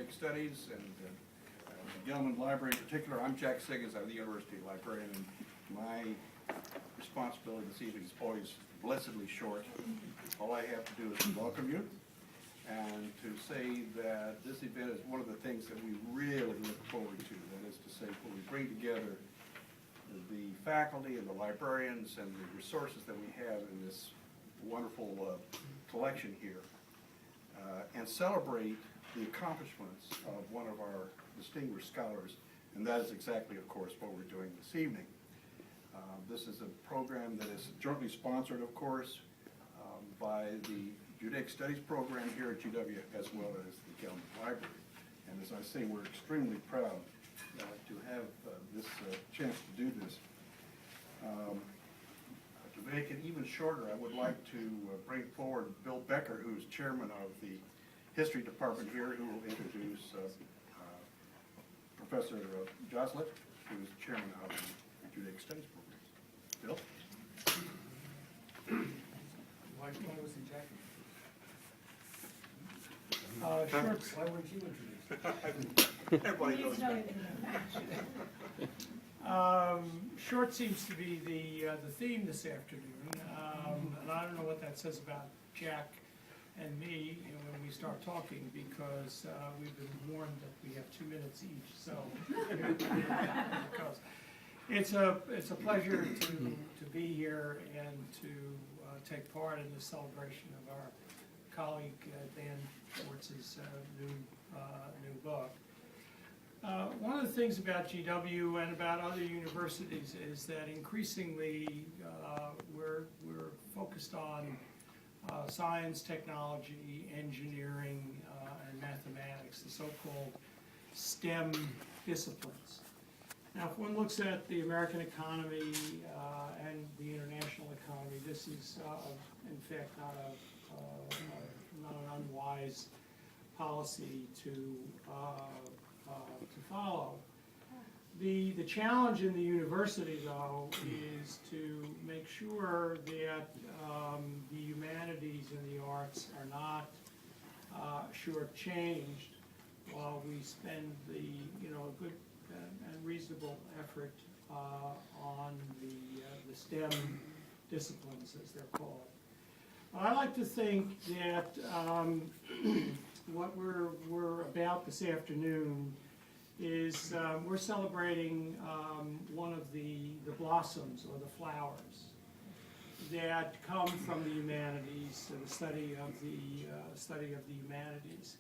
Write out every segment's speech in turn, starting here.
Judaic Studies and the Gelman Library in particular. I'm Jack Siggins, I'm the University Librarian, and my responsibility this evening is always blessedly short. All I have to do is to welcome you and to say that this event is one of the things that we really look forward to. That is to say, when we bring together the faculty and the librarians and the resources that we have in this wonderful collection here, and celebrate the accomplishments of one of our distinguished scholars, and that is exactly, of course, what we're doing this evening. This is a program that is jointly sponsored, of course, by the Judaic Studies program here at GW, as well as the Gelman Library. And as I say, we're extremely proud to have this chance to do this. To make it even shorter, I would like to bring forward Bill Becker, who's chairman of the History Department here, who will introduce Professor Joslet, who is chairman of the Judaic Studies program. Bill? Why was he Jackie? Sure. Why weren't you introduced? Everybody knows that. Short seems to be the theme this afternoon, and I don't know what that says about Jack and me when we start talking, because we've been warned that we have 2 minutes each. So it's a pleasure to be here and to take part in the celebration of our colleague Dan Schwartz's new book. One of the things about GW and about other universities is that increasingly we're focused on science, technology, engineering, and mathematics, the so-called STEM disciplines. Now, if one looks at the American economy and the international economy, this is, in fact, not an unwise policy to follow. The challenge in the university, though, is to make sure that the humanities and the arts are not shortchanged while we spend a good and reasonable effort on the STEM disciplines, as they're called. I like to think that what we're about this afternoon is we're celebrating one of the blossoms or the flowers that come from the humanities, the study of the humanities.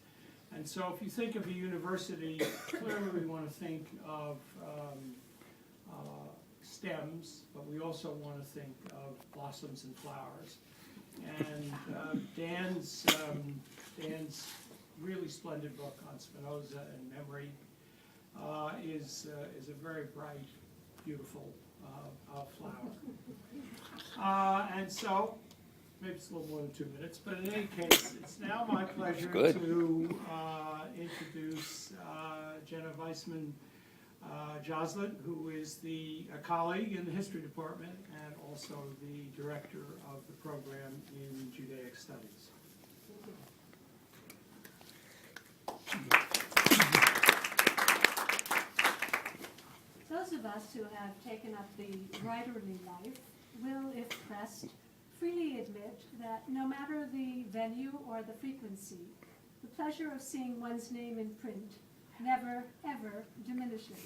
And so if you think of a university, clearly we want to think of stems, but we also want to think of blossoms and flowers. And Dan's really splendid book on Spinoza and memory is a very bright, beautiful flower. And so, maybe it's a little more than 2 minutes, but in any case, it's now my pleasure to introduce Jenna Weissman Joslet, who is a colleague in the History Department and also the director of the program in Judaic Studies. Those of us who have taken up the writerly life will, if pressed, freely admit that no matter the venue or the frequency, the pleasure of seeing one's name in print never, ever diminishes.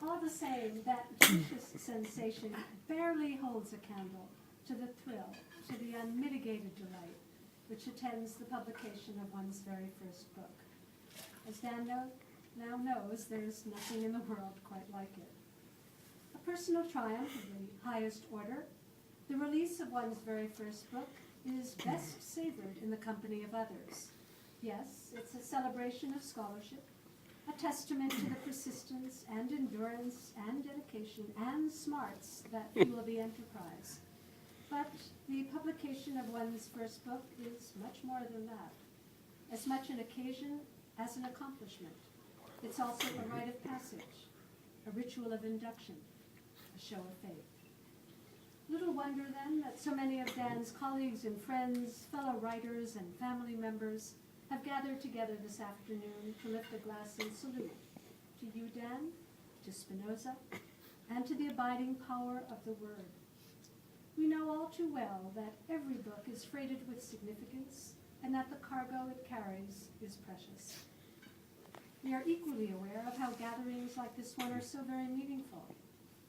All the same, that delicious sensation barely holds a candle to the thrill, to the unmitigated delight which attends the publication of one's very first book. As Dan now knows, there's nothing in the world quite like it. A personal triumph of the highest order, the release of one's very first book is best savored in the company of others. Yes, it's a celebration of scholarship, a testament to the persistence and endurance and dedication and smarts that fuel the enterprise. But the publication of one's first book is much more than that. As much an occasion as an accomplishment. It's also a rite of passage, a ritual of induction, a show of faith. Little wonder, then, that so many of Dan's colleagues and friends, fellow writers and family members have gathered together this afternoon to lift a glass in salute to you, Dan, to Spinoza, and to the abiding power of the Word. We know all too well that every book is freighted with significance and that the cargo it carries is precious. We are equally aware of how gatherings like this one are so very meaningful,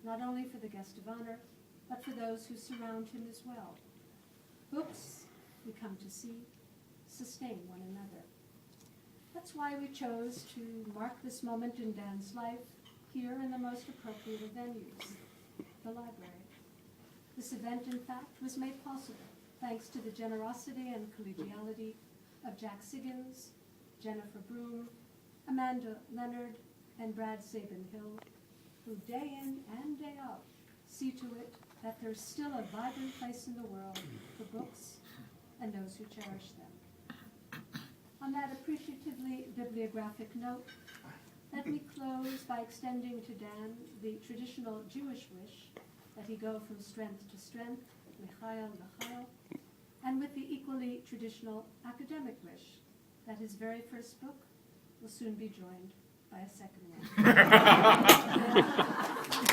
not only for the guest of honor, but for those who surround him as well. Books, we come to see, sustain one another. That's why we chose to mark this moment in Dan's life here in the most appropriate of venues, the library. This event, in fact, was made possible thanks to the generosity and collegiality of Jack Siggins, Jennifer Broom, Amanda Leonard, and Brad Sabin-Hill, who day in and day out see to it that there's still a vibrant place in the world for books and those who cherish them. On that appreciatively bibliographic note, let me close by extending to Dan the traditional Jewish wish that he go from strength to strength, l'chael l'chael, and with the equally traditional academic wish that his very first book will soon be joined by a second one.